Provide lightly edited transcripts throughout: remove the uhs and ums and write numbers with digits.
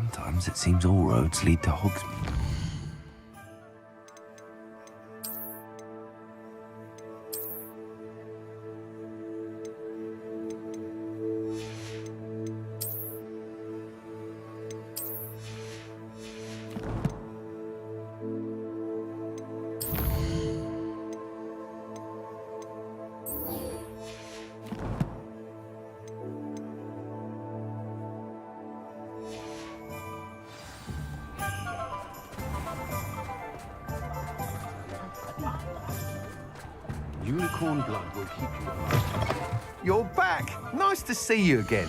Sometimes it seems all roads lead to Hogsmeade. Unicorn blood will keep you alive. You're back! Nice to see you again.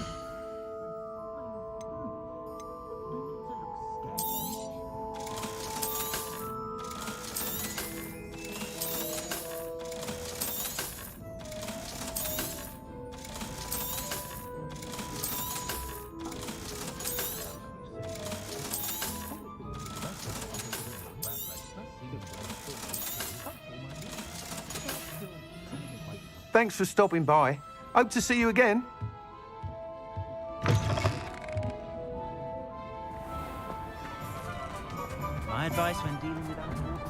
Thanks for stopping by. Hope to see you again. My advice when dealing with animals.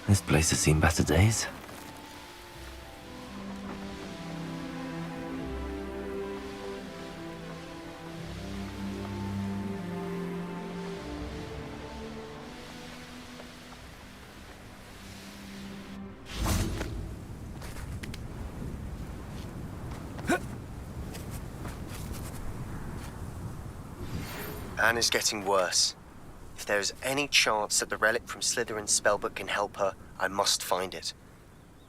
This place has seen better days. Anne is getting worse. If there is any chance that the relic from Slytherin's spellbook can help her, I must find it.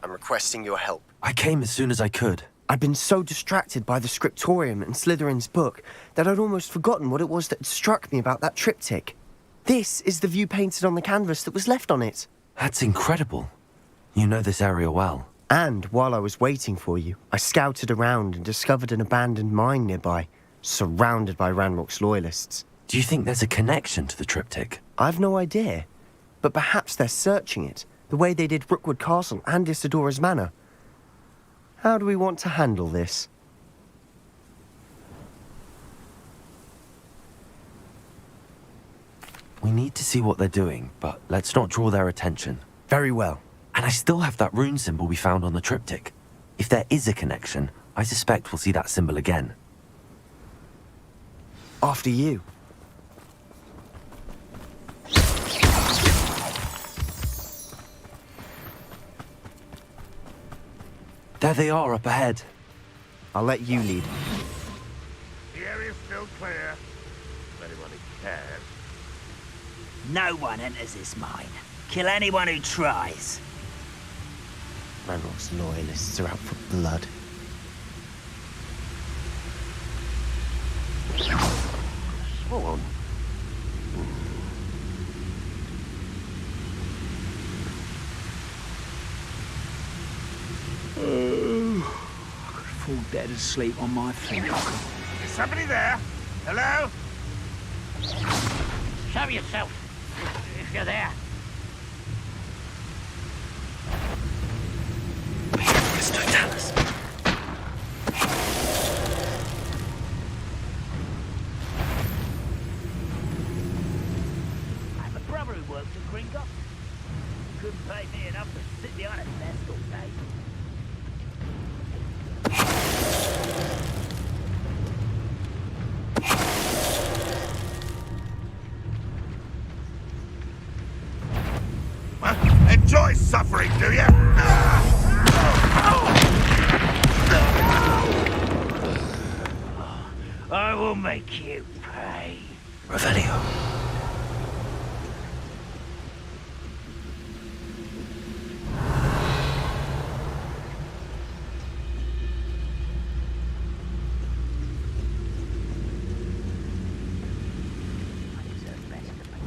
I'm requesting your help. I came as soon as I could. I'd been so distracted by the scriptorium and Slytherin's book that I'd almost forgotten what it was that had struck me about that triptych. This is the view painted on the canvas that was left on it. That's incredible. You know this area well. And while I was waiting for you, I scouted around and discovered an abandoned mine nearby, surrounded by Ranrock's loyalists. Do you think there's a connection to the triptych? I've no idea, but perhaps they're searching it, the way they did Rookwood Castle and Isidora's Manor. How do we want to handle this? We need to see what they're doing, but let's not draw their attention. Very well. And I still have that rune symbol we found on the triptych. If there is a connection, I suspect we'll see that symbol again. After you. There they are up ahead. I'll let you lead. The area's still clear. If anyone cares. No one enters this mine. Kill anyone who tries. Ranrock's loyalists are out for blood. Swan. I could fall dead asleep on my feet. Is somebody there? Hello? Show yourself, if you're there. It's no Dallas. I have a brother who works at Gringotts. Couldn't pay me enough to sit behind a desk all day. Enjoy suffering, do you? We'll make you pay. Revelio. I deserve better than my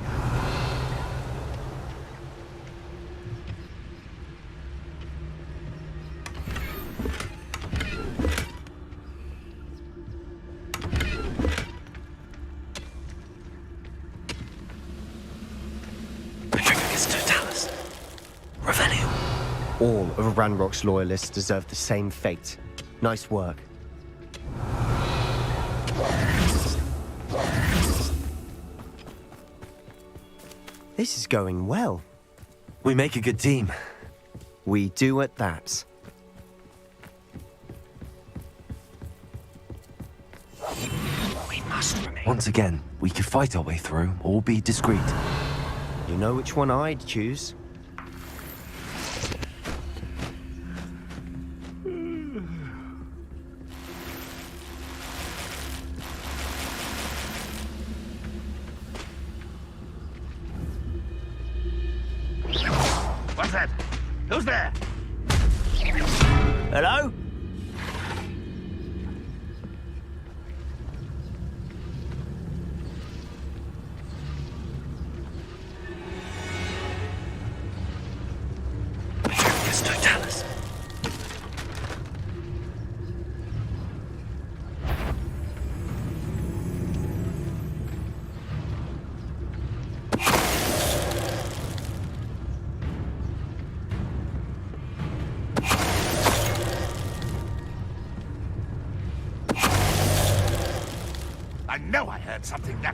Patricus Totalis. Revelio. All of Ranrock's loyalists deserve the same fate. Nice work. This is going well. We make a good team. We do at that. We must remain. Once again, we could fight our way through or be discreet. You know which one I'd choose. What's that? Who's there? Hello? Patricus Totalis. I know I heard something there.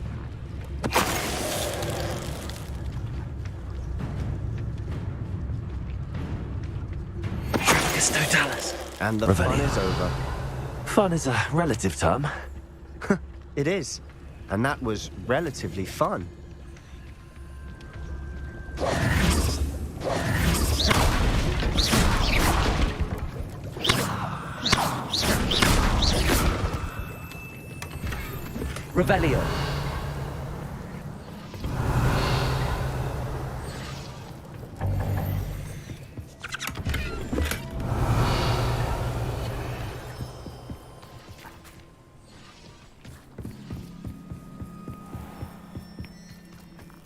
Patricus Totalis. And the fun Revelio. is over. Fun is a relative term. It is. And that was relatively fun. Revelio.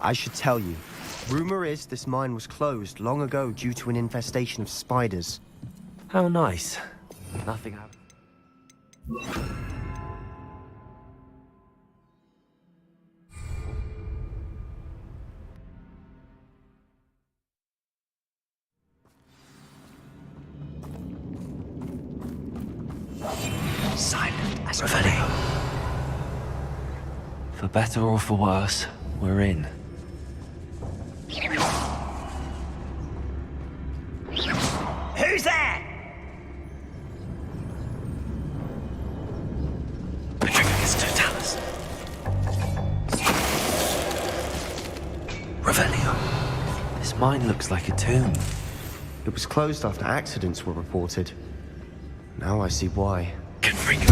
I should tell you. Rumor is this mine was closed long ago due to an infestation of spiders. How nice. Nothing happened. Silent as Revelio. For better or for worse, we're in. Who's there? Patricus Totalis. Revelio. This mine looks like a tomb. It was closed after accidents were reported. Now I see why. Confringo.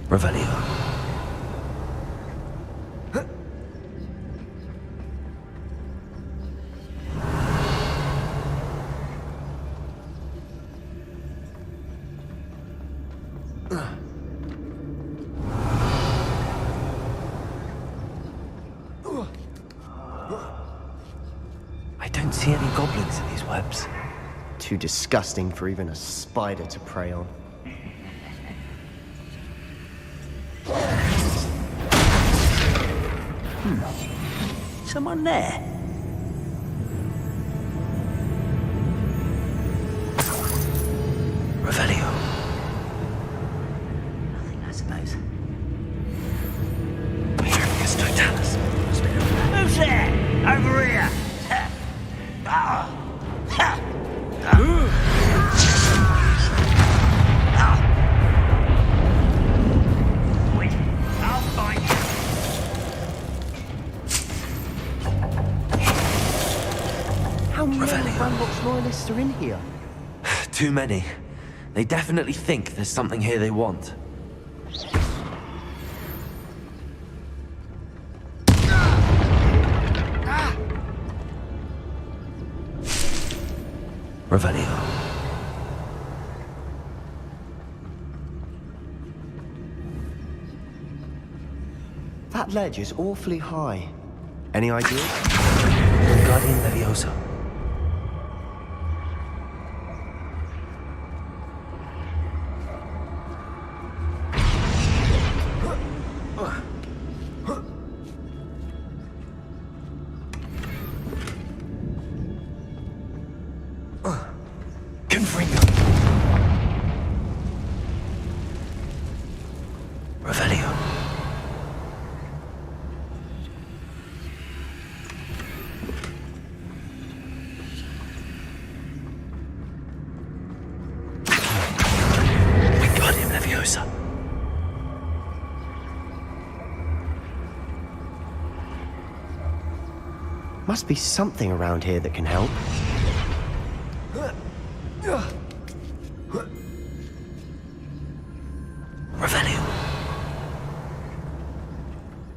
Revelio. I don't see any goblins in these webs. Too disgusting for even a spider to prey on. Someone there? Revelio. Nothing, I suppose. Patricus Totalis. Who's there? Over here! Wait, I'll find you. How many Revelio. Ranrock's loyalists monster in here? Too many. They definitely think there's something here they want. Revelio. That ledge is awfully high. Any ideas? Guardian Leviosa. Confringo. Revelio. Wingardium Leviosa. Must be something around here that can help. Revelio.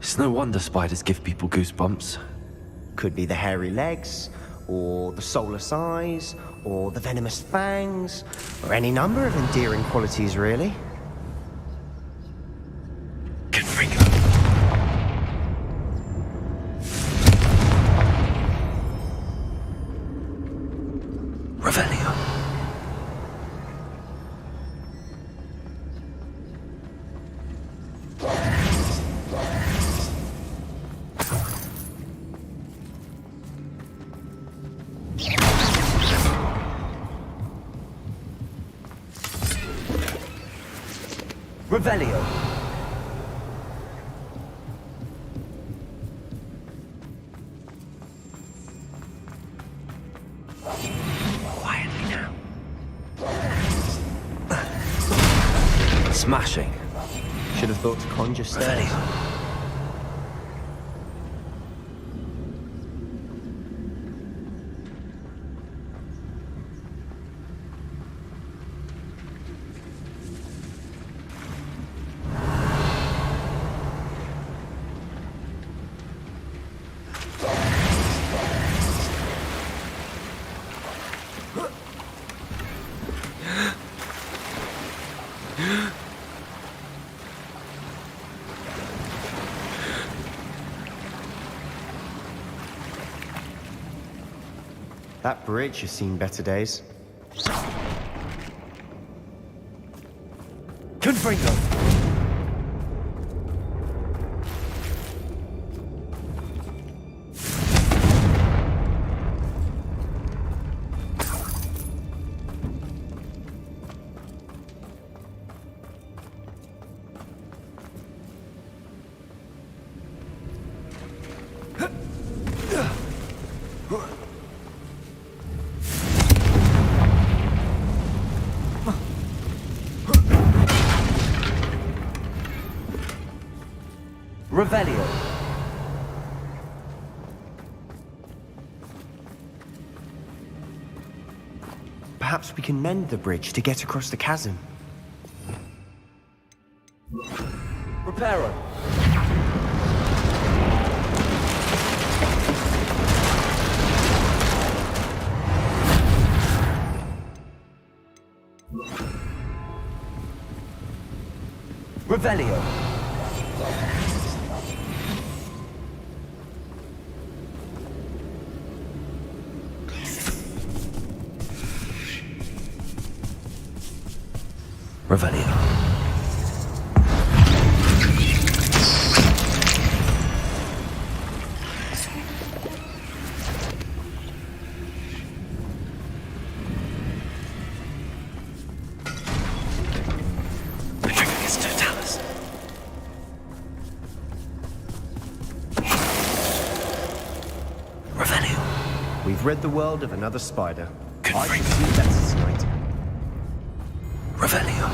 It's no wonder spiders give people goosebumps. Could be the hairy legs, or the soulless eyes, or the venomous fangs, or any number of endearing qualities, really. Confringo. Revelio. Revelio. Quietly now. Smashing. Should have thought to conjure stairs. Revelio. That bridge has seen better days. Confringo. Revelio. Perhaps we can mend the bridge to get across the chasm. Reparo. Revelio. Revelio. The trigger gets totalis. Revelio. We've rid the world of another spider. I Confringo. should sleep better tonight. Revelio.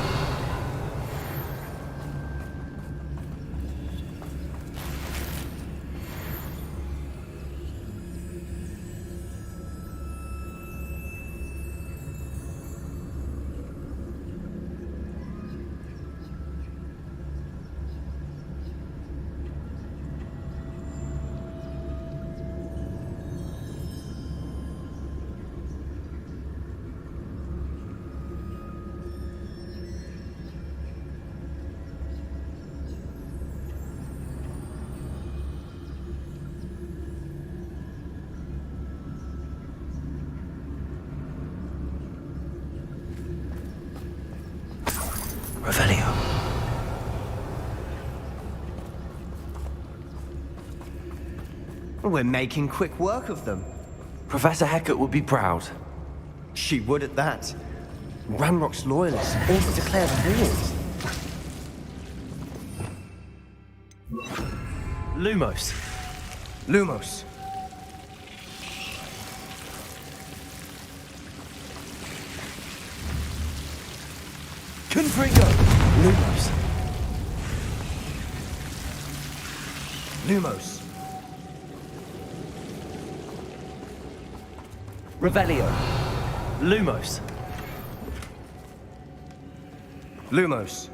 Revelio. We're making quick work of them. Professor Hecat would be proud. She would at that. Ranrock's loyalists all but declared war. Lumos. Lumos. Confringo. Lumos. Lumos. Revelio. Lumos. Lumos.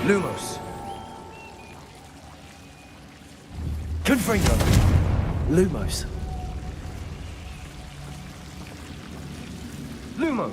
Lumos. Confringo. Lumos. Lumos.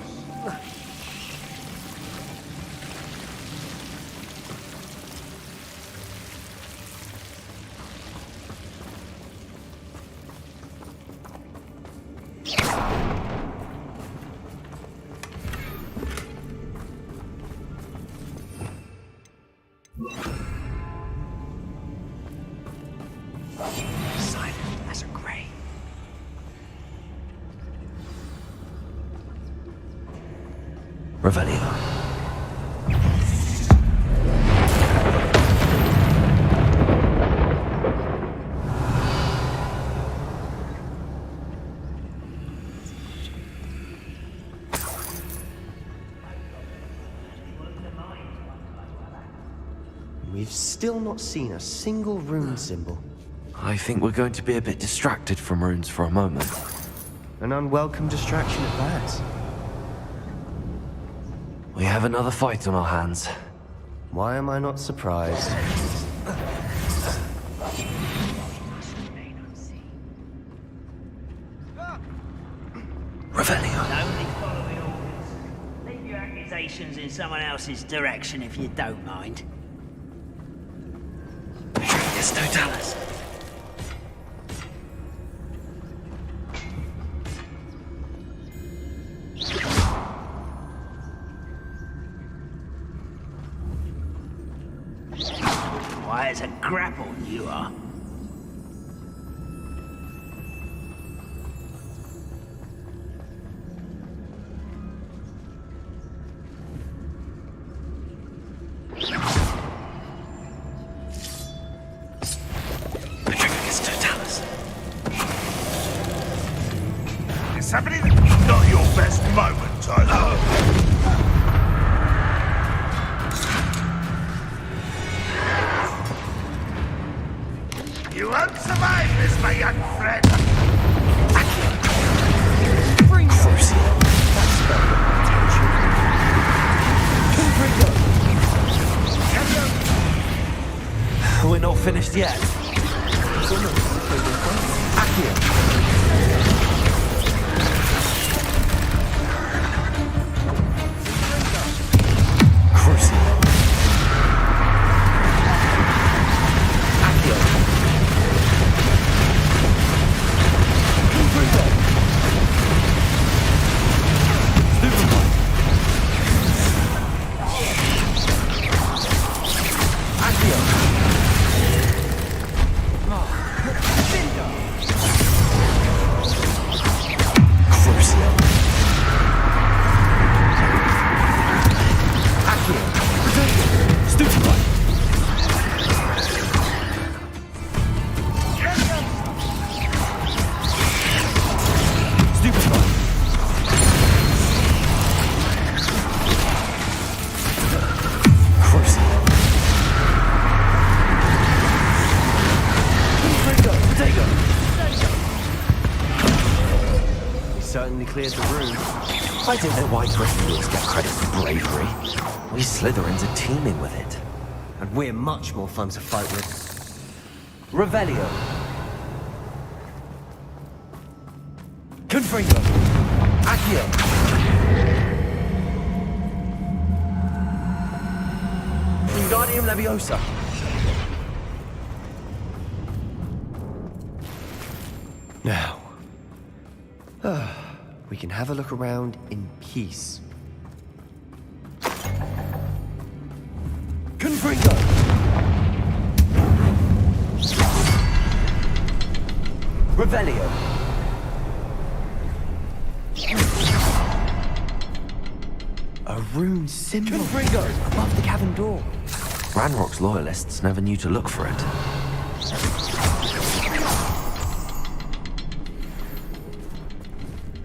Silent as a grave. Revelio. We've still not seen a single rune symbol. I think we're going to be a bit distracted from runes for a moment. An unwelcome distraction at that. We have another fight on our hands. Why am I not surprised? Revelio. Only following orders. Leave your accusations in someone else's direction if you don't mind. Yes, no Dallas. Why, it's a grapple, you are. Yes, no Dallas. Is somebody not your best moment, Tyler? You won't survive this, my young friend. We're not finished yet. Crucible. Certainly cleared the room. I don't know why Gryffindors get credit for bravery. We Slytherins are teeming with it. And we're much more fun to fight with. Revelio. Confringo. Accio. Wingardium Leviosa. Now, we can have a look around in peace. Confringo! Revelio. A rune symbol above the cavern door. Ranrock's loyalists never knew to look for it.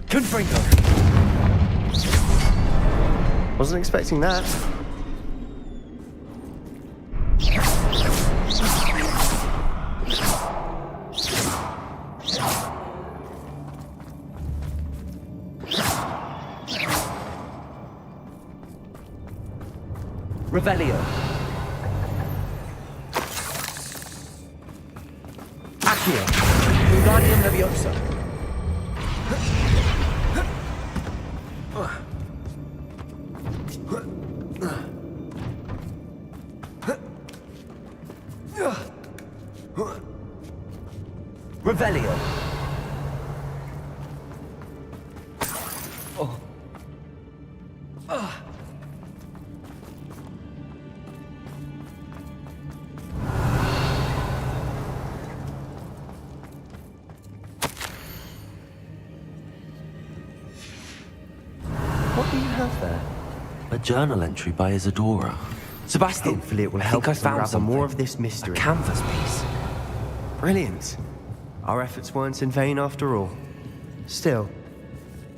Confringo. Wasn't expecting that. Revelio. Accio. Wingardium Leviosa. Revelio. What do you have there? A journal entry by Isadora. Sebastian, Hopefully it will I help think I us found unravel something. more of this mystery. A canvas piece. Brilliant. Our efforts weren't in vain after all. Still,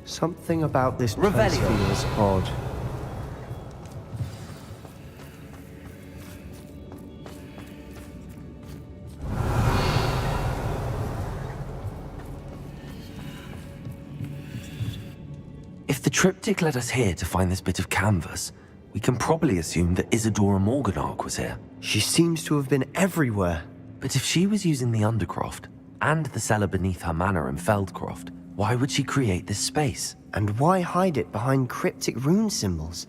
something about this place Revelio. feels odd. If the triptych led us here to find this bit of canvas, we can probably assume that Isadora Morganach was here. She seems to have been everywhere. But if she was using the Undercroft and the cellar beneath her manor in Feldcroft, why would she create this space? And why hide it behind cryptic rune symbols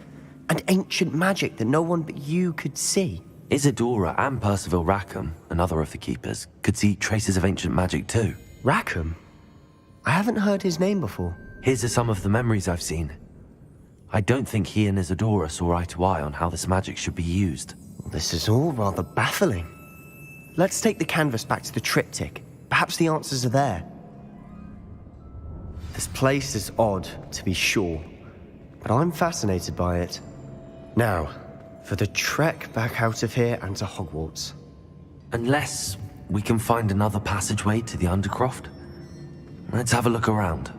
and ancient magic that no one but you could see? Isadora and Percival Rackham, another of the keepers, could see traces of ancient magic too. Rackham? I haven't heard his name before. Here's are some of the memories I've seen. I don't think he and Isadora saw eye to eye on how this magic should be used. This is all rather baffling. Let's take the canvas back to the triptych. Perhaps the answers are there. This place is odd, to be sure, but I'm fascinated by it. Now, for the trek back out of here and to Hogwarts. Unless we can find another passageway to the Undercroft. Let's have a look around.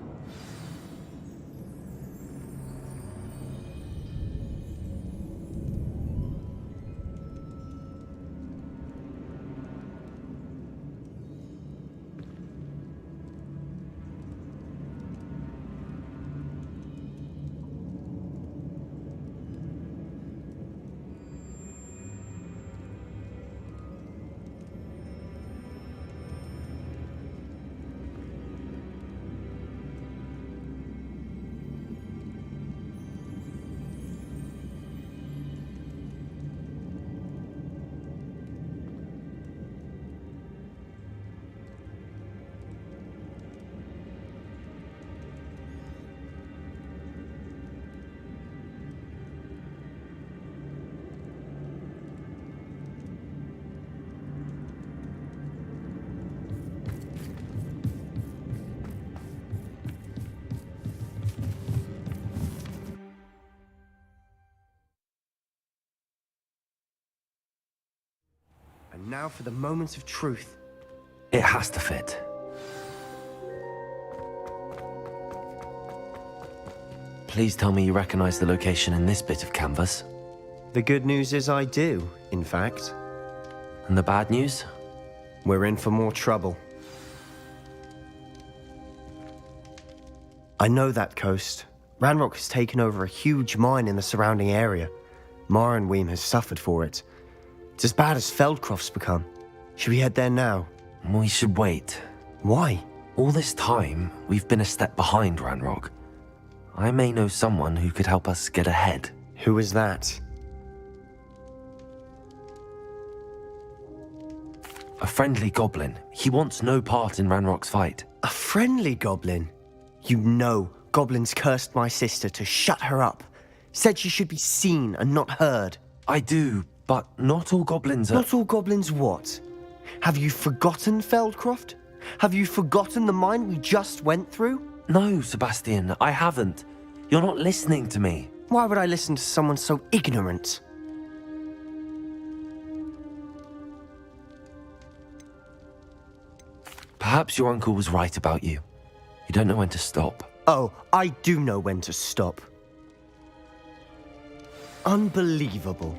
And now for the moment of truth. It has to fit. Please tell me you recognize the location in this bit of canvas. The good news is I do, in fact. And the bad news? We're in for more trouble. I know that coast. Ranrock has taken over a huge mine in the surrounding area. Marrenweem has suffered for it. It's as bad as Feldcroft's become. Should we head there now? We should wait. Why? All this time, we've been a step behind Ranrock. I may know someone who could help us get ahead. Who is that? a friendly goblin. He wants no part in Ranrock's fight. A friendly goblin? You know, goblins cursed my sister to shut her up. Said she should be seen and not heard. I do, but not all goblins are... Not all goblins what? Have you forgotten Feldcroft? Have you forgotten the mine we just went through? No, Sebastian, I haven't. You're not listening to me. Why would I listen to someone so ignorant? Perhaps your uncle was right about you. You don't know when to stop. Oh, I do know when to stop. Unbelievable.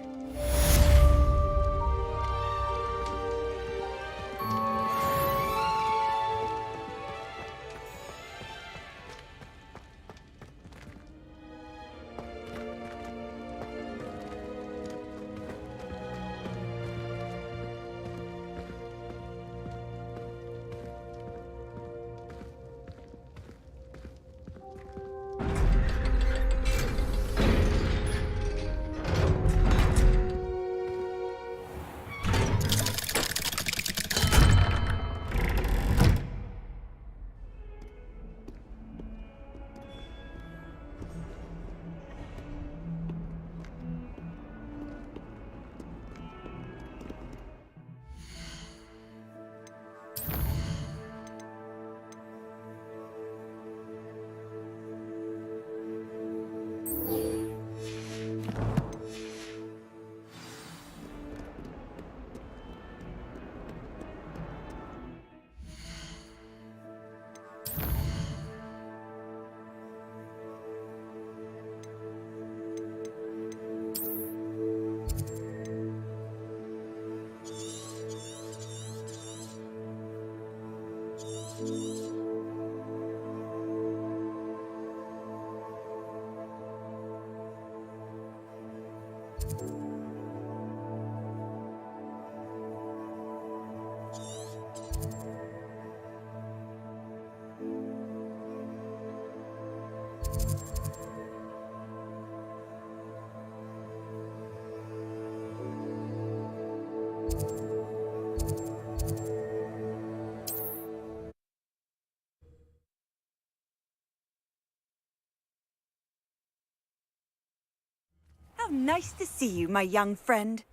How nice to see you, my young friend.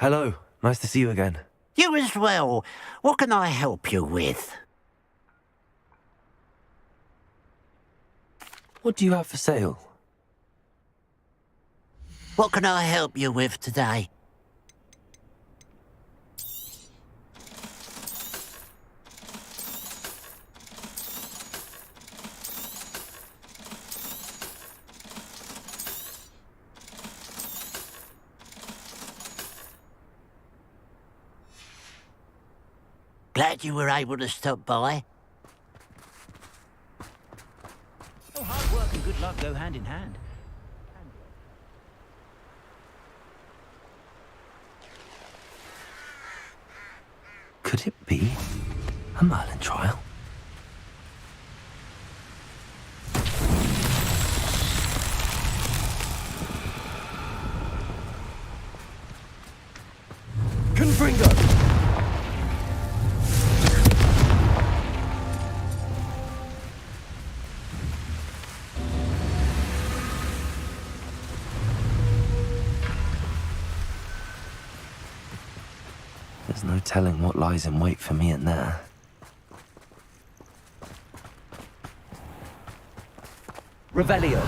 Hello, nice to see you again. You as well. What can I help you with? What do you have for sale? What can I help you with today? Glad you were able to stop by. Oh, hard work and good luck go hand in hand. Could it be a Merlin trial? Confringo! There's no telling what lies in wait for me in there. Revelio.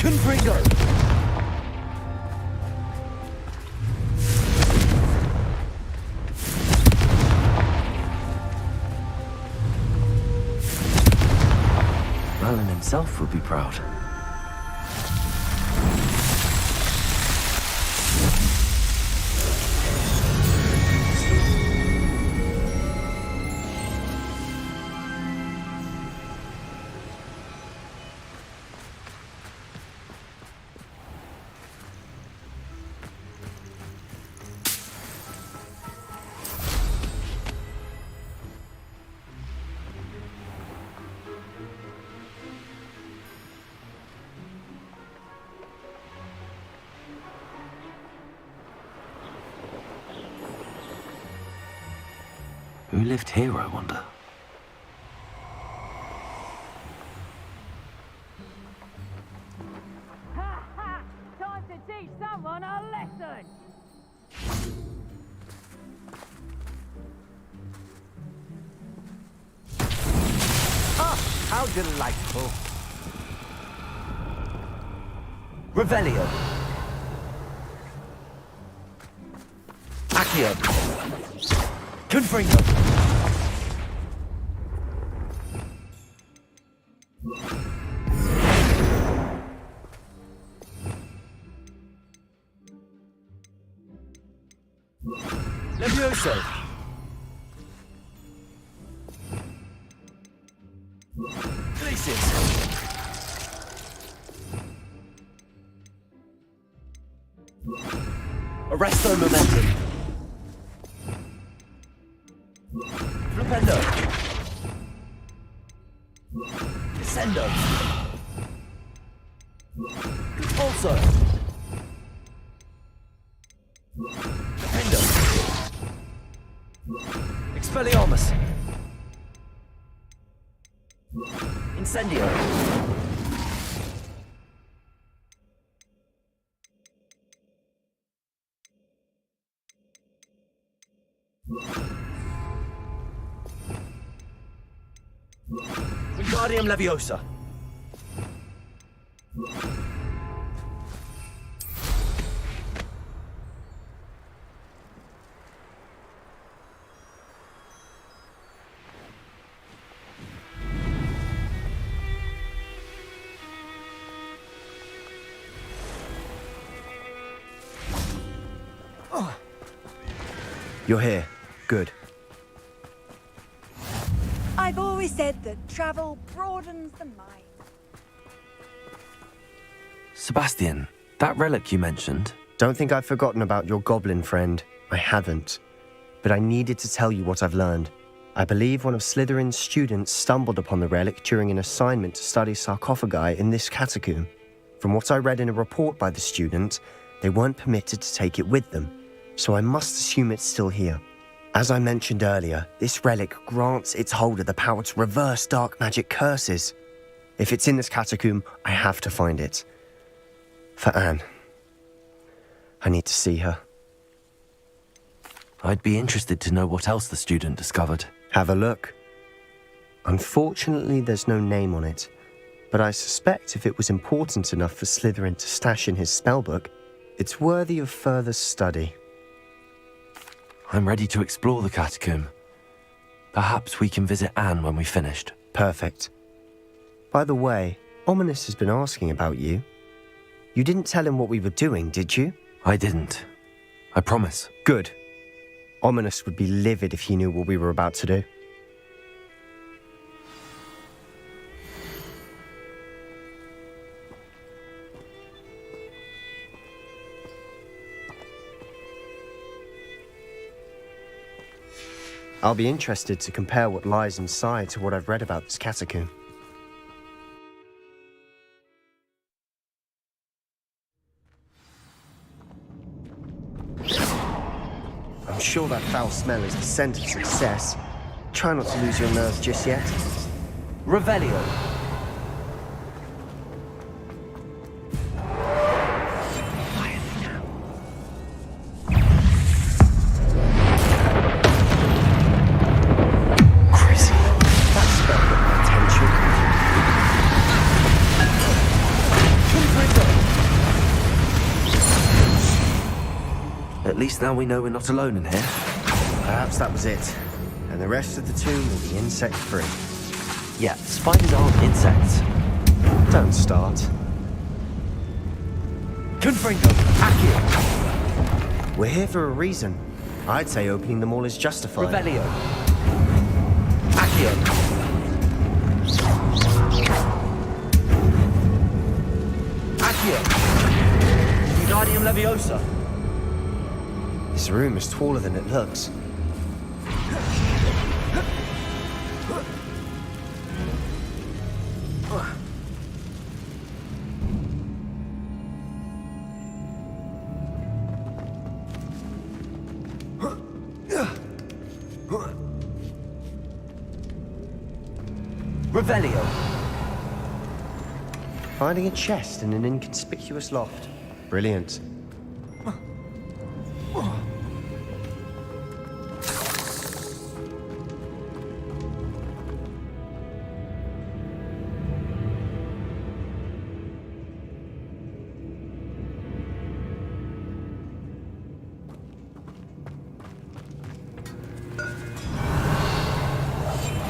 Confringo! Merlin himself would be proud. Who lived here, I wonder? Ha ha! Time to teach someone a lesson! How delightful. Revelio. Accio. Confringo. Levioso. Glacius. Arresto momentum. Flipendo. Descendo. Also. Flipendo. Expelliarmus. Incendio. Wingardium Leviosa. You're here. Good. I've always said that travel broadens the mind. Sebastian, that relic you mentioned, Don't think I've forgotten about your goblin friend. I haven't. But I needed to tell you what I've learned. I believe one of Slytherin's students stumbled upon the relic during an assignment to study sarcophagi in this catacomb. From what I read in a report by the student, they weren't permitted to take it with them, so I must assume it's still here. As I mentioned earlier, this relic grants its holder the power to reverse dark magic curses. If it's in this catacomb, I have to find it. For Anne. I need to see her. I'd be interested to know what else the student discovered. Have a look. Unfortunately, there's no name on it, but I suspect if it was important enough for Slytherin to stash in his spellbook, it's worthy of further study. I'm ready to explore the catacomb. Perhaps we can visit Anne when we've finished. Perfect. By the way, Ominous has been asking about you. You didn't tell him what we were doing, did you? I didn't. I promise. Good. Ominous would be livid if he knew what we were about to do. I'll be interested to compare what lies inside to what I've read about this catacomb. I'm sure that foul smell is the scent of success. Try not to lose your nerve just yet. Revelio. Crazy. That spell got my attention. Confringo. least now we know we're not alone in here. Perhaps that was it. And the rest of the tomb will be insect-free. Yeah, spiders aren't insects. Don't start. Confringo. Accio. We're here for a reason. I'd say opening them all is justified. Revelio. Accio. Accio. Wingardium Leviosa. This room is taller than it looks. Revelio. Finding a chest in an inconspicuous loft. Brilliant.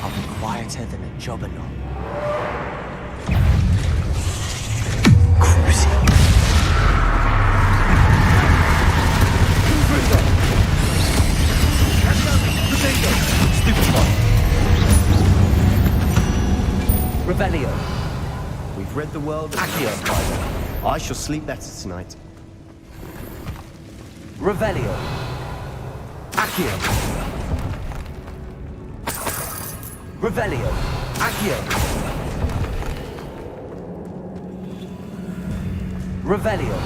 I'll be quieter than a jobberknock. Revelio. We've read the world of Accio. Spider. I shall sleep better tonight. Revelio. Accio. Revelio. Accio. Revelio.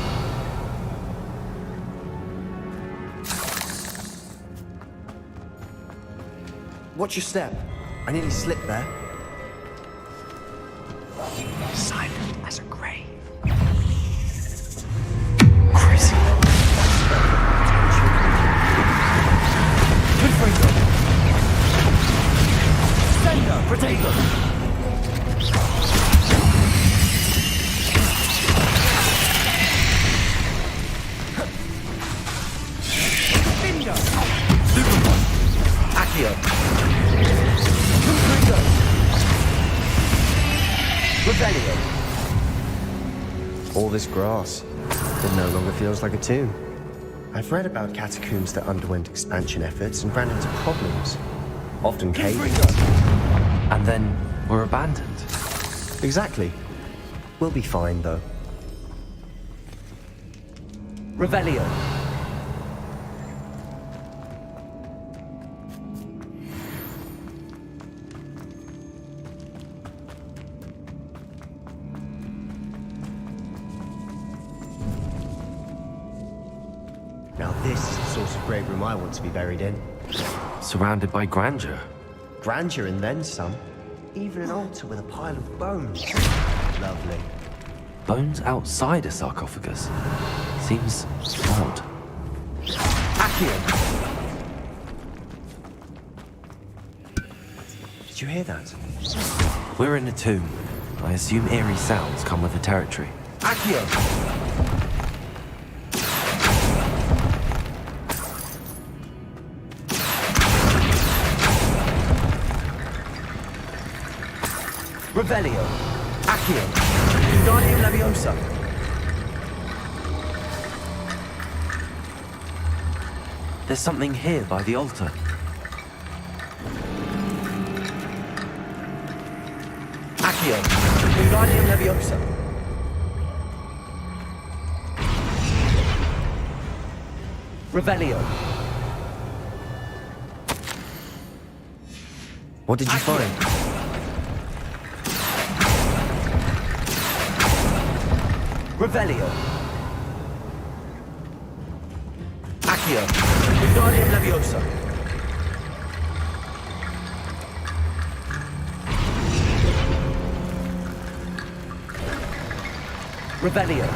Watch your step. I nearly slipped there. Silent as a grave. Confringo. Sender. Protego. Bingo. Superman. Accio. Confringo. Revelio. All this grass. It no longer feels like a tomb. I've read about catacombs that underwent expansion efforts and ran into problems. Often cave-ins. And then were abandoned. Exactly. We'll be fine, though. Revelio. Now this is the sort of grave room I want to be buried in. Surrounded by grandeur. Grandeur and then some. Even an altar with a pile of bones. Lovely. Bones outside a sarcophagus. Seems odd. Accio. Did you hear that? We're in a tomb. I assume eerie sounds come with the territory. Accio. Revelio. Accio. Wingardium Leviosa. There's something here by the altar. Accio. Wingardium Leviosa. Revelio. What did you find? Revelio. Accio. Wingardium Leviosa. Revelio.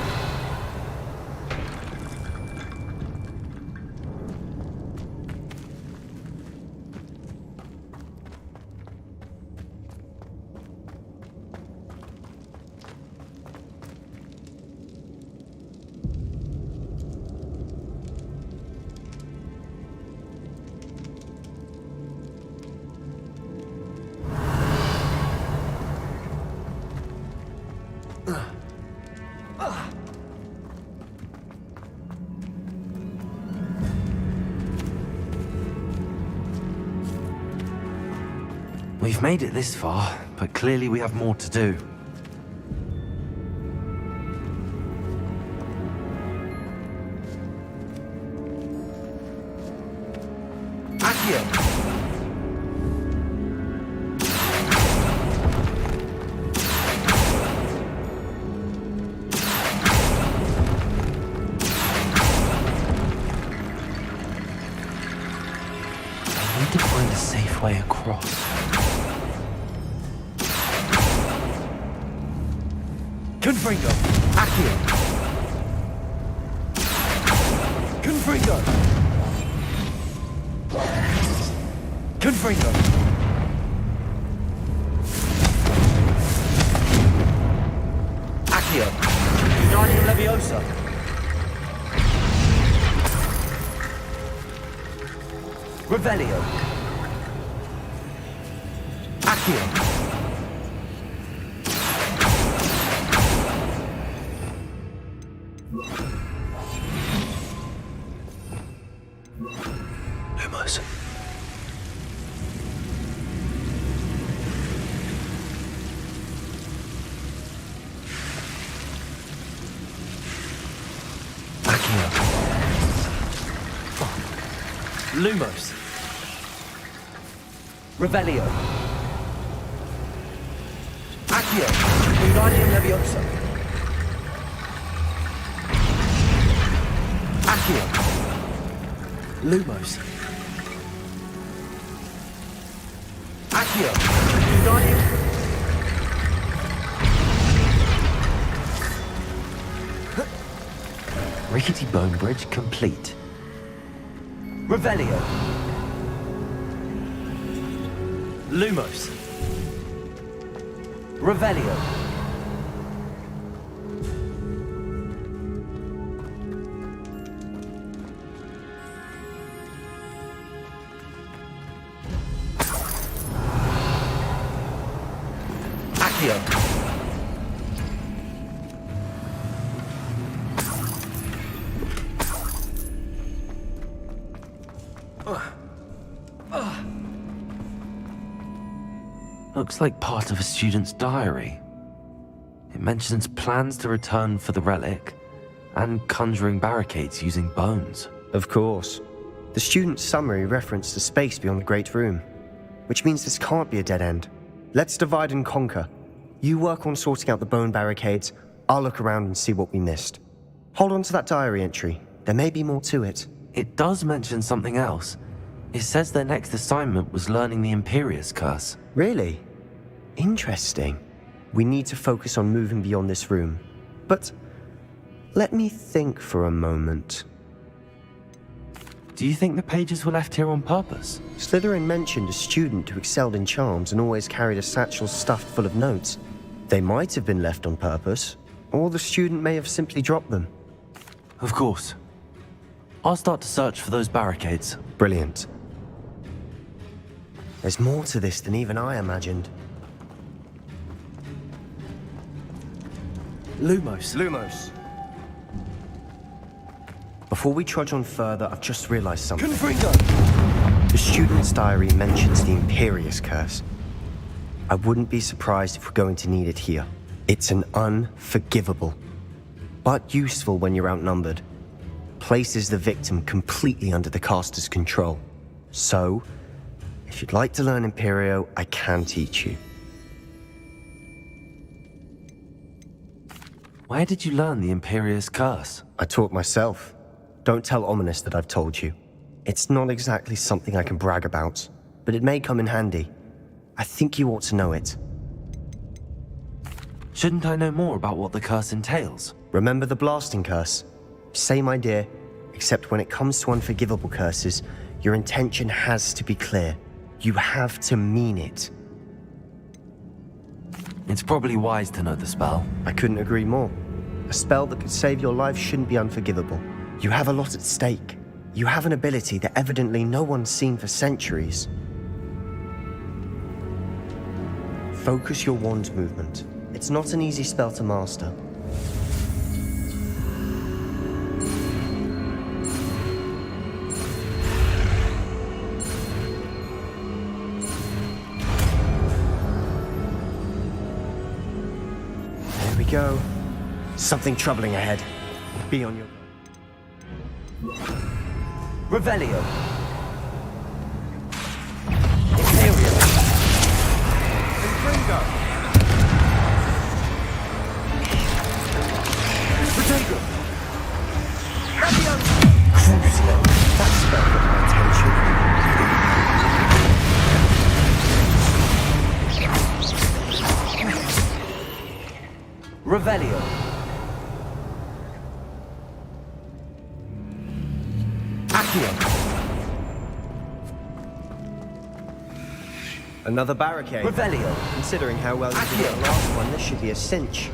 We've made it this far, but clearly we have more to do. Accio! I need to find a safe way across. Confringo! Accio! Confringo! Confringo! Accio! Guardian Leviosa! Revelio! Accio! Lumos. Accio. Lumos. Revelio. Accio. Guardian Leviosa. Accio. Lumos. Accio. Guardian. Rickety bone bridge complete. Revelio. Lumos. Revelio. Accio. Looks like part of a student's diary. It mentions plans to return for the relic and conjuring barricades using bones. Of course. The student's summary referenced the space beyond the Great Room, which means this can't be a dead end. Let's divide and conquer. You work on sorting out the bone barricades, I'll look around and see what we missed. Hold on to that diary entry. There may be more to it. It does mention something else. It says their next assignment was learning the Imperius Curse. Really? Interesting. We need to focus on moving beyond this room. But let me think for a moment. Do you think the pages were left here on purpose? Slytherin mentioned a student who excelled in charms and always carried a satchel stuffed full of notes. They might have been left on purpose, or the student may have simply dropped them. Of course. I'll start to search for those barricades. Brilliant. There's more to this than even I imagined. Lumos. Lumos. Before we trudge on further, I've just realized something. Confringo. The student's diary mentions the Imperius Curse. I wouldn't be surprised if we're going to need it here. It's an unforgivable, but useful when you're outnumbered. Places the victim completely under the caster's control. So, if you'd like to learn Imperio, I can teach you. Where did you learn the Imperius Curse? I taught myself. Don't tell Ominous that I've told you. It's not exactly something I can brag about, but it may come in handy. I think you ought to know it. Shouldn't I know more about what the curse entails? Remember the blasting curse? Same idea, except when it comes to unforgivable curses, your intention has to be clear. You have to mean it. It's probably wise to know the spell. I couldn't agree more. A spell that could save your life shouldn't be unforgivable. You have a lot at stake. You have an ability that evidently no one's seen for centuries. Focus your wand movement. It's not an easy spell to master. There we go. Something troubling ahead. Be on your... Revelio. Imperial. Confringo! Protego. Crucio. That spell got my attention. Revelio. Accio. Another barricade. Revelio. Considering how well you did Accio. the last one, this should be a cinch.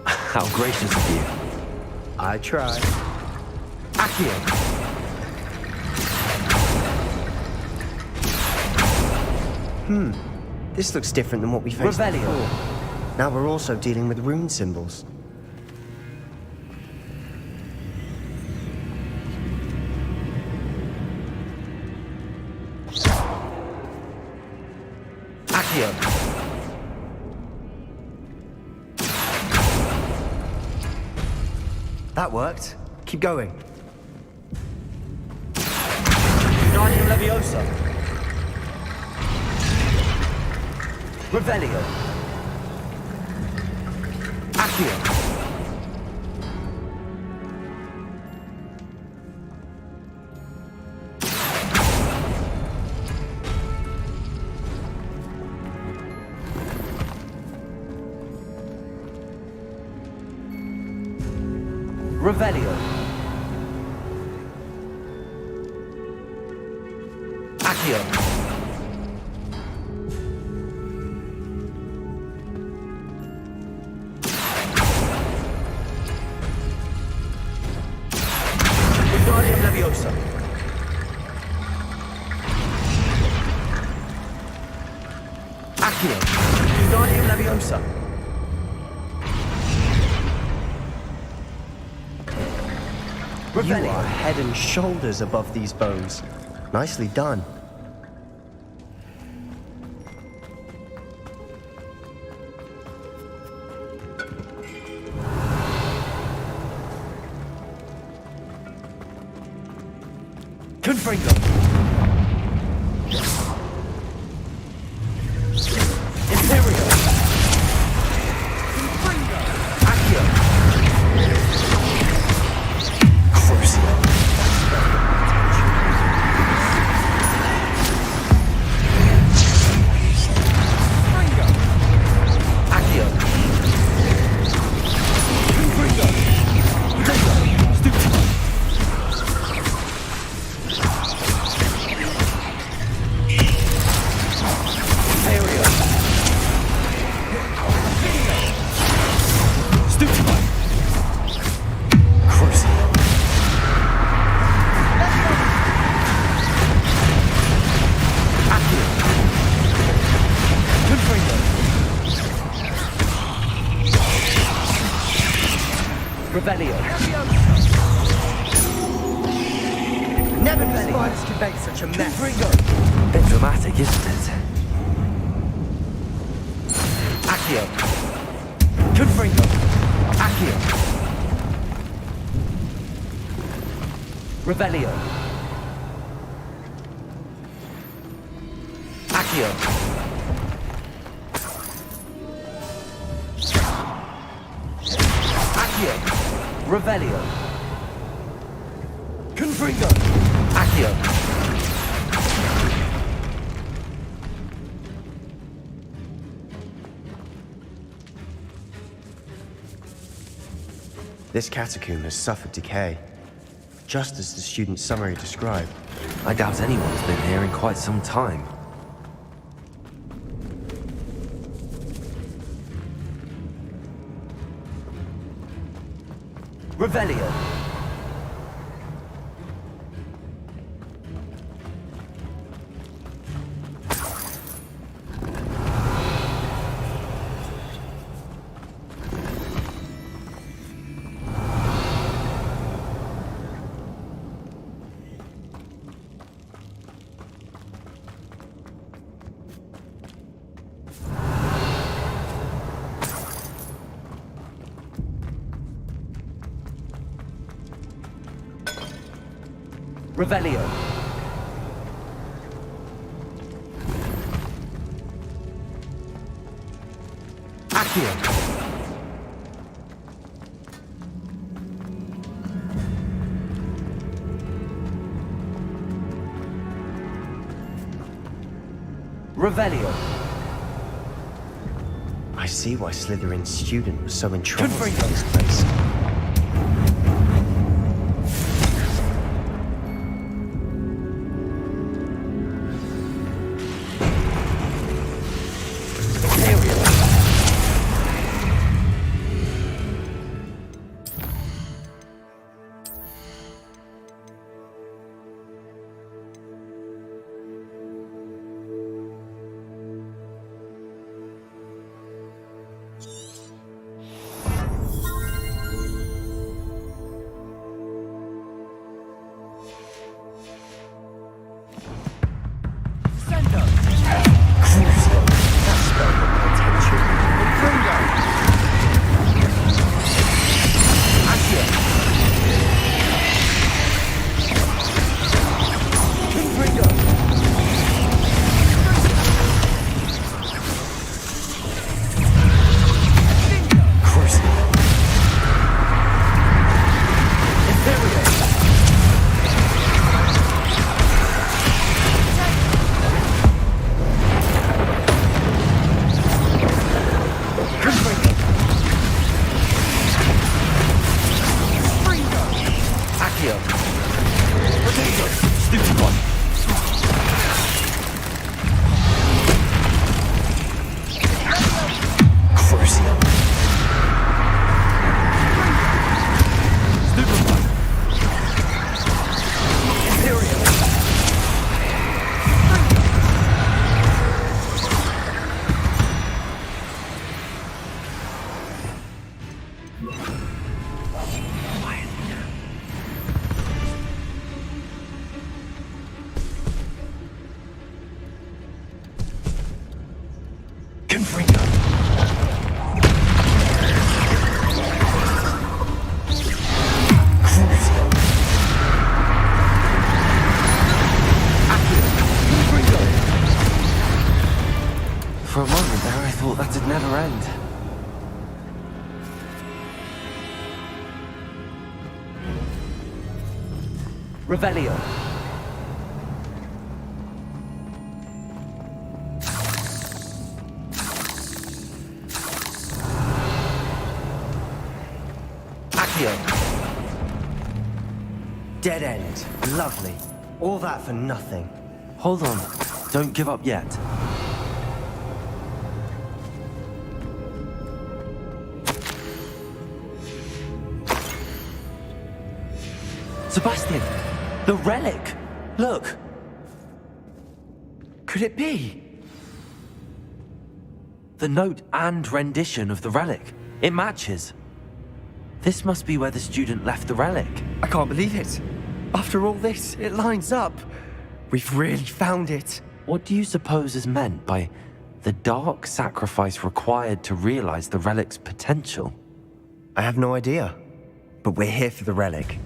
How gracious of you. I tried. Accio. This looks different than what we faced Revelio. before. Now we're also dealing with rune symbols. Accio. That worked. Keep going. Guardian Leviosa. Revelio. Accio. Revelio. Accio. Guardian Leviosa. Accio. Guardian Leviosa. You Revelio. are head and shoulders above these bones. Nicely done. Confringo. Imperial. Confringo. Accio. Crucio. Confringo. Accio. Confringo. Protego. Stupid. Imperial. Stupefy. Crucio. Accio. Confringo. Revelio. Never knew spiders could make such a mess. Confringo. Bit dramatic, isn't it? Accio. Confringo. Accio. Revelio. Accio. Accio. Revelio. Confringo. Accio. This catacomb has suffered decay, just as the student's summary described. I doubt anyone's been here in quite some time. Revelio. Revelio. Accio. Revelio. I see why Slytherin's student was so entranced by Confringo. this place. For a moment there, I thought that'd never end. Revelio. Accio. Dead end. Lovely. All that for nothing. Hold on. Don't give up yet. Sebastian! The relic! Look! Could it be? The note and rendition of the relic. It matches. This must be where the student left the relic. I can't believe it. After all this, it lines up. We've really found it. What do you suppose is meant by the dark sacrifice required to realize the relic's potential? I have no idea. But we're here for the relic.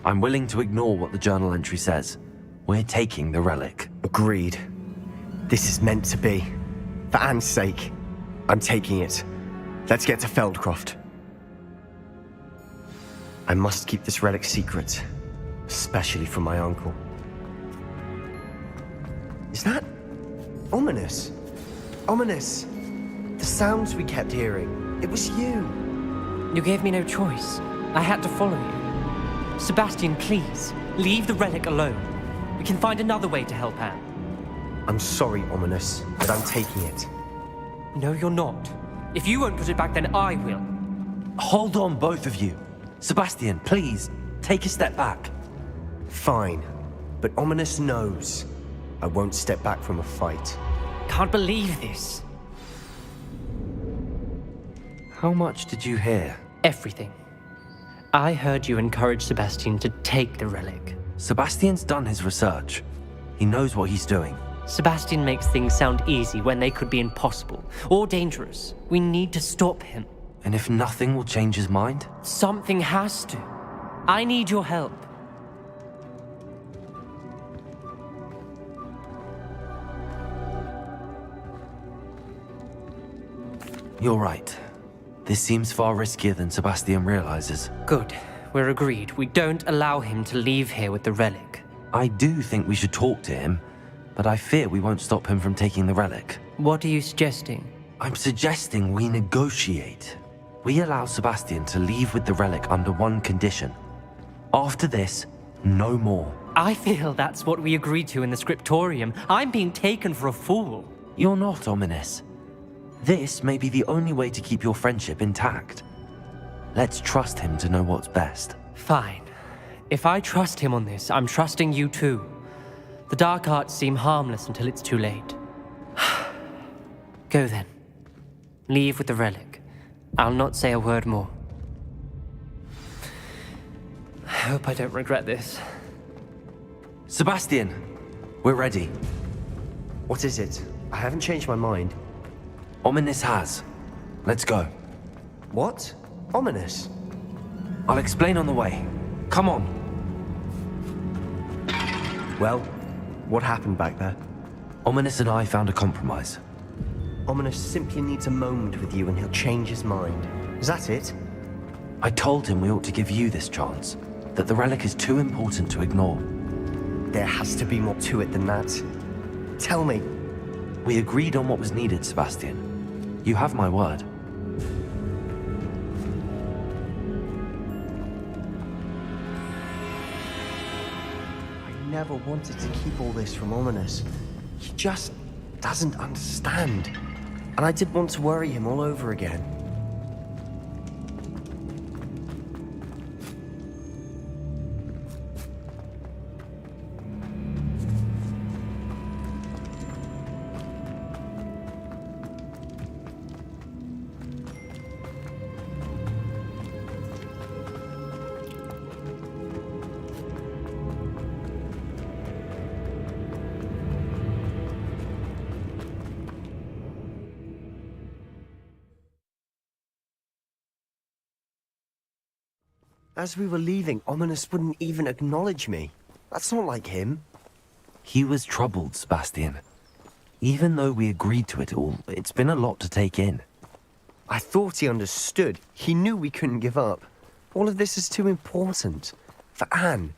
I'm willing to ignore what the journal entry says. We're taking the relic. Agreed. This is meant to be. For Anne's sake, I'm taking it. Let's get to Feldcroft. I must keep this relic secret, especially from my uncle. Is that ominous? Ominous. The sounds we kept hearing. It was you. You gave me no choice. I had to follow you. Sebastian, please, leave the relic alone. We can find another way to help Anne. I'm sorry, Ominous, but I'm taking it. No, you're not. If you won't put it back, then I will. Hold on, both of you. Sebastian, please, take a step back. Fine, but Ominous knows I won't step back from a fight. Can't believe this. How much did you hear? Everything. I heard you encourage Sebastian to take the relic. Sebastian's done his research. He knows what he's doing. Sebastian makes things sound easy when they could be impossible or dangerous. We need to stop him. And if nothing will change his mind? Something has to. I need your help. You're right. This seems far riskier than Sebastian realizes. Good. We're agreed. We don't allow him to leave here with the relic. I do think we should talk to him, but I fear we won't stop him from taking the relic. What are you suggesting? I'm suggesting we negotiate. We allow Sebastian to leave with the relic under one condition. After this, no more. I feel that's what we agreed to in the scriptorium. I'm being taken for a fool. You're not ominous. This may be the only way to keep your friendship intact. Let's trust him to know what's best. Fine. If I trust him on this, I'm trusting you too. The dark arts seem harmless until it's too late. Go then. Leave with the relic. I'll not say a word more. I hope I don't regret this. Sebastian, we're ready. What is it? I haven't changed my mind. Ominous has. Let's go. What? Ominous? I'll explain on the way. Come on. Well, what happened back there? Ominous and I found a compromise. Ominous simply needs a moment with you and he'll change his mind. Is that it? I told him we ought to give you this chance, that the relic is too important to ignore. There has to be more to it than that. Tell me. We agreed on what was needed, Sebastian. You have my word. I never wanted to keep all this from Ominous. He just doesn't understand. And I didn't want to worry him all over again. As we were leaving, Ominous wouldn't even acknowledge me. That's not like him. He was troubled, Sebastian. Even though we agreed to it all, it's been a lot to take in. I thought he understood. He knew we couldn't give up. All of this is too important. For Anne.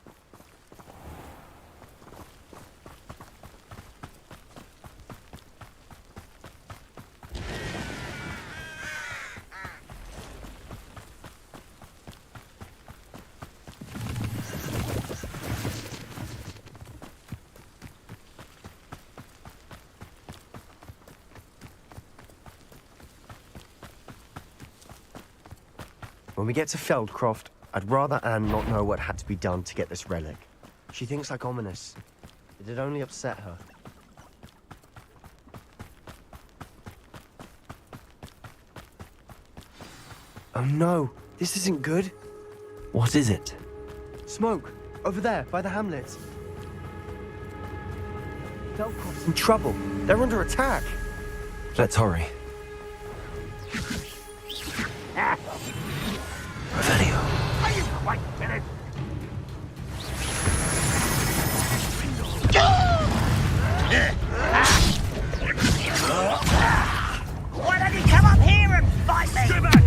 When we get to Feldcroft, I'd rather Anne not know what had to be done to get this relic. She thinks like Ominous. It'd only upset her. Oh no, this isn't good. What is it? Smoke, over there, by the hamlet. Feldcroft's in trouble. They're under attack. Let's hurry. Revelio. Are you quite finished? Why don't you come up here and fight me? Stay back!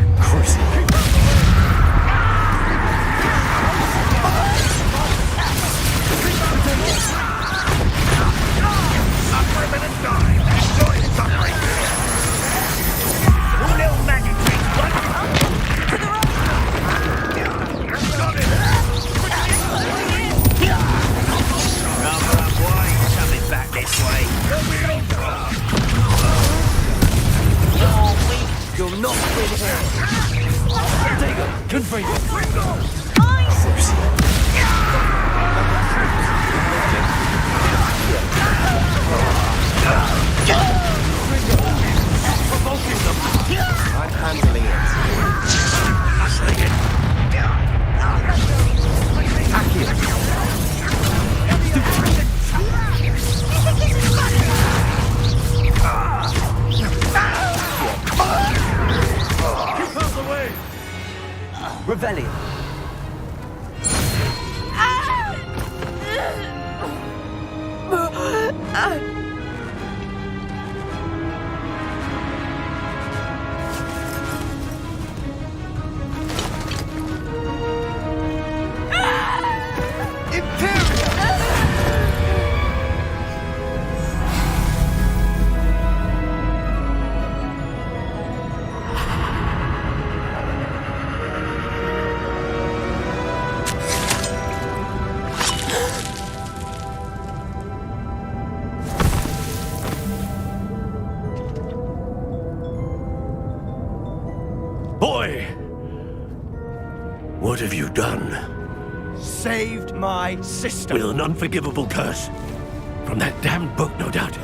Suffer a minute, die. Enjoy suffering. You little magic tricks, what? To the right! Got it! Number up wide, coming back this way. You'll not win here. Confirm. I'm handling it. Revelio. Boy! What have you done? Saved my sister. With an unforgivable curse. From that damned book, no doubt.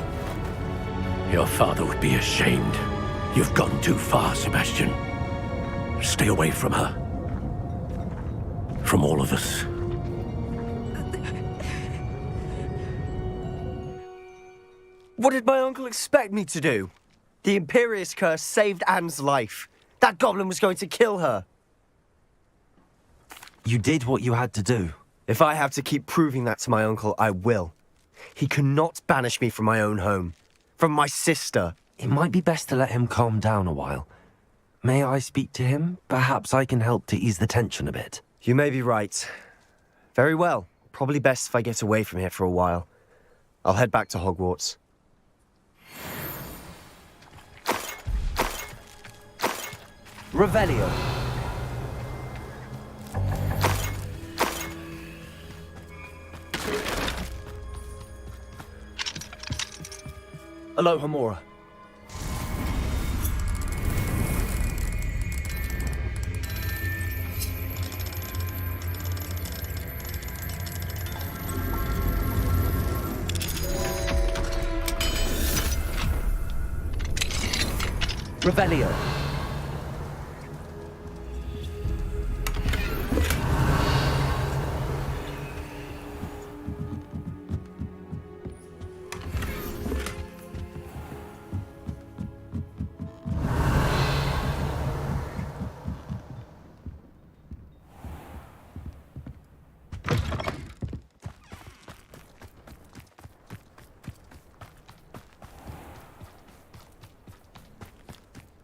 Your father would be ashamed. You've gone too far, Sebastian. Stay away from her. From all of us. What did my uncle expect me to do? The Imperious curse saved Anne's life. That goblin was going to kill her. You did what you had to do. If I have to keep proving that to my uncle, I will. He cannot banish me from my own home. From my sister. It might be best to let him calm down a while. May I speak to him? Perhaps I can help to ease the tension a bit. You may be right. Very well. Probably best if I get away from here for a while. I'll head back to Hogwarts. Revelio. Aloha, Mora. Revelio.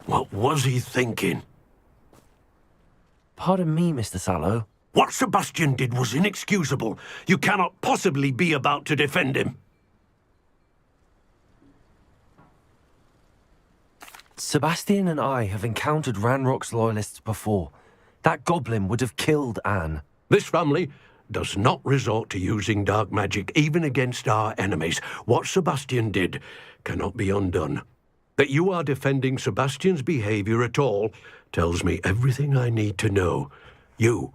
What was he thinking? Pardon me, Mr. Sallow. What Sebastian did was inexcusable. You cannot possibly be about to defend him. Sebastian and I have encountered Ranrock's loyalists before. That goblin would have killed Anne. This family does not resort to using dark magic even against our enemies. What Sebastian did cannot be undone. That you are defending Sebastian's behavior at all tells me everything I need to know. You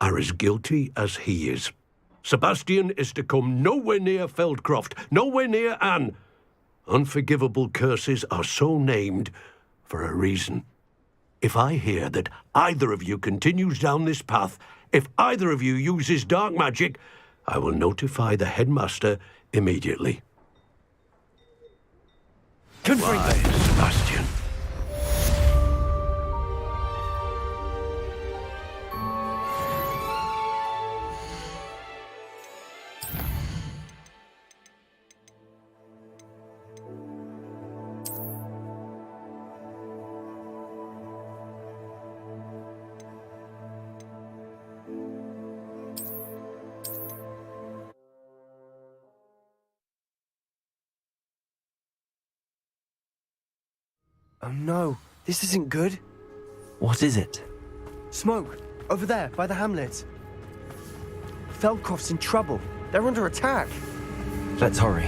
are as guilty as he is. Sebastian is to come nowhere near Feldcroft, nowhere near Anne. Unforgivable curses are so named for a reason. If I hear that either of you continues down this path, if either of you uses dark magic, I will notify the headmaster immediately. Why, Sebastian? Oh no, this isn't good. What is it? Smoke, over there, by the hamlet. Feldcroft's in trouble. They're under attack. Let's hurry.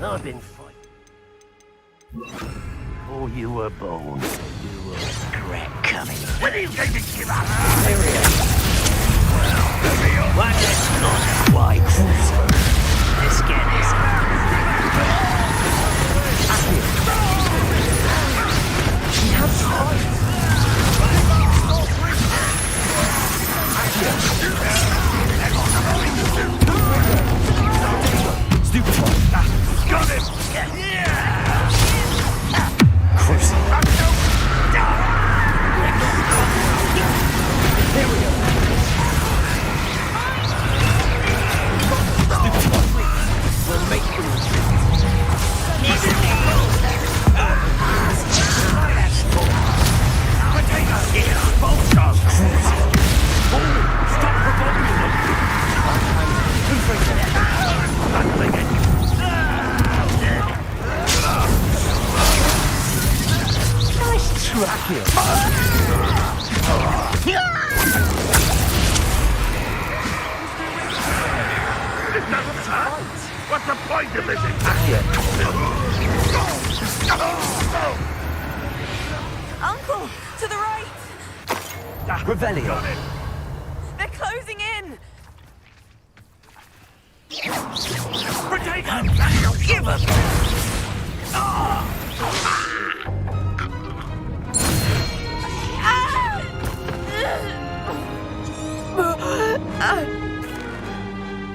I've been fighting. Before you were born, you will regret coming. When are you going to give up? One is not quite. Let's get this. He has fight. Stupid one. Got him! Here we go. Stupid one. We'll make Nice track here. What's the point of this attack here? Uncle, to the right! Revelio. They're closing in! Potato! Give us!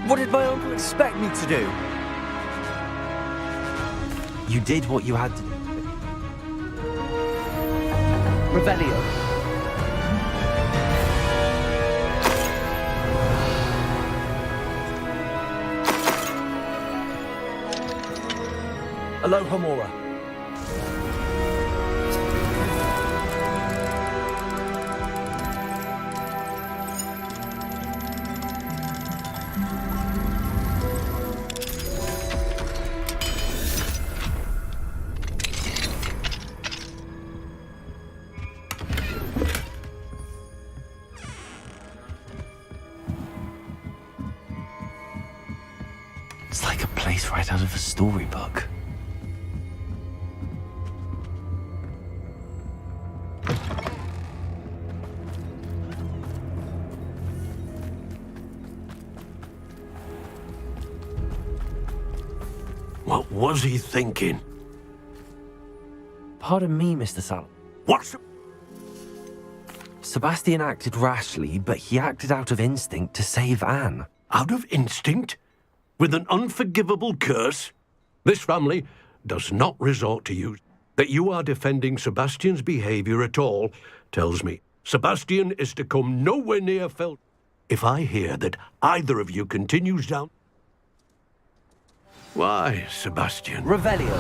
What did my uncle expect me to do? You did what you had to do. Revelio. Alohomora. It's like a place right out of a storybook. What was he thinking? Pardon me, Mr. Sal. What's... Sebastian acted rashly, but he acted out of instinct to save Anne. Out of instinct? With an unforgivable curse? This family does not resort to use. That you are defending Sebastian's behavior at all tells me Sebastian is to come nowhere near Fel. If I hear that either of you continues down... Why, Sebastian? Revelio.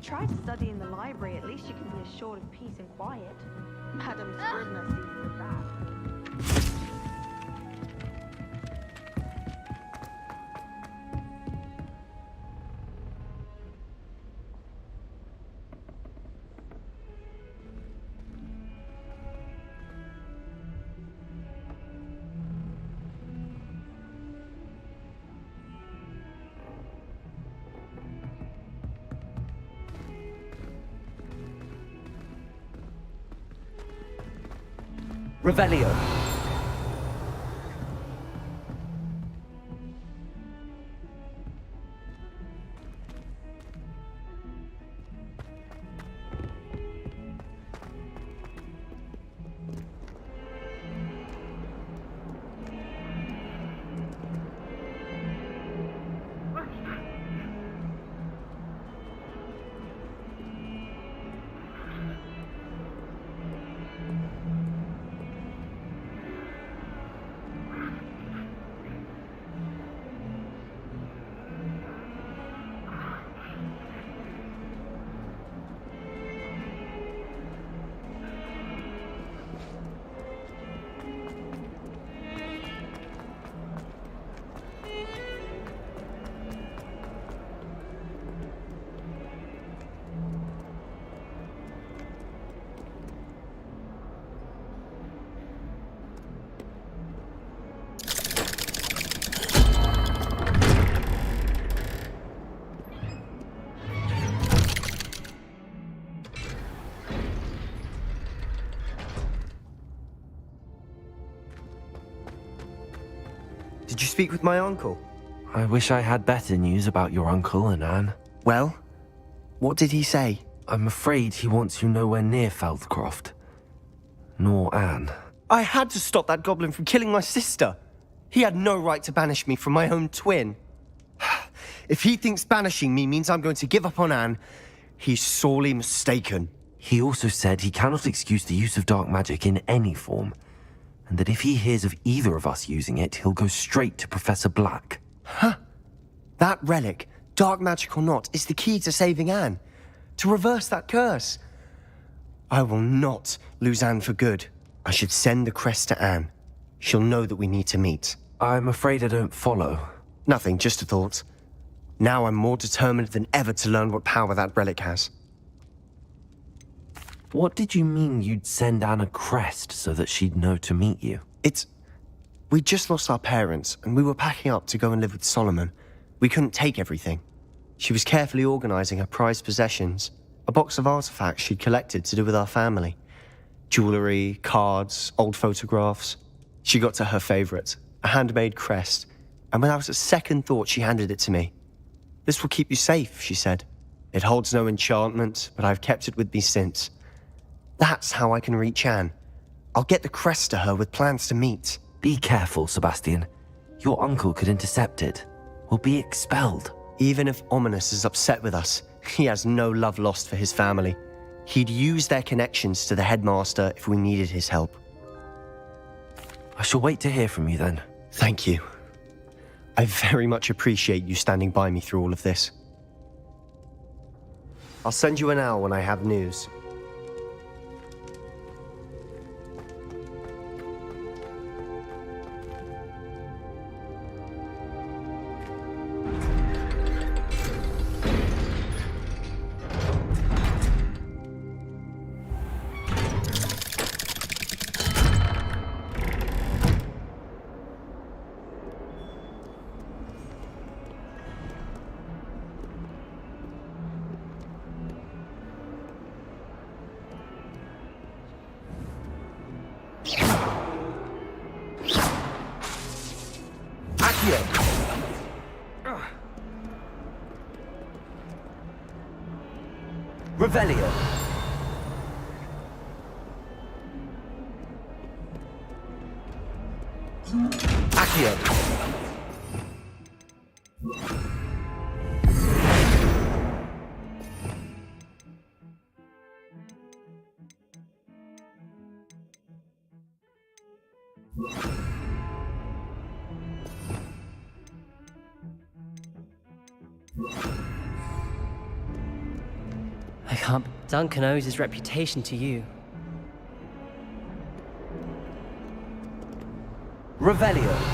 you try to study in the library, at least you can be assured of peace and quiet. Madam Scribner sees to that. Revelio. Did you speak with my uncle? I wish I had better news about your uncle and Anne. Well, what did he say? I'm afraid he wants you nowhere near Feldcroft. Nor Anne. I had to stop that goblin from killing my sister. He had no right to banish me from my own twin. If he thinks banishing me means I'm going to give up on Anne, he's sorely mistaken. He also said he cannot excuse the use of dark magic in any form, and that if he hears of either of us using it, he'll go straight to Professor Black. Huh? That relic, dark magic or not, is the key to saving Anne. To reverse that curse. I will not lose Anne for good. I should send the crest to Anne. She'll know that we need to meet. I'm afraid I don't follow. Nothing, just a thought. Now I'm more determined than ever to learn what power that relic has. What did you mean you'd send Anne a crest so that she'd know to meet you? We just lost our parents, and we were packing up to go and live with Solomon. We couldn't take everything. She was carefully organizing her prized possessions, a box of artifacts she'd collected to do with our family. Jewelry, cards, old photographs. She got to her favorite, a handmade crest, and without a second thought, she handed it to me. "This will keep you safe," she said. "It holds no enchantment, but I've kept it with me since. That's how I can reach Anne. I'll get the crest to her with plans to meet." Be careful, Sebastian. Your uncle could intercept it. We'll be expelled. Even if Ominous is upset with us, he has no love lost for his family. He'd use their connections to the headmaster if we needed his help. I shall wait to hear from you then. Thank you. I very much appreciate you standing by me through all of this. I'll send you an owl when I have news. Revelio. Accio. can't. Duncan owes his reputation to you. Revelio.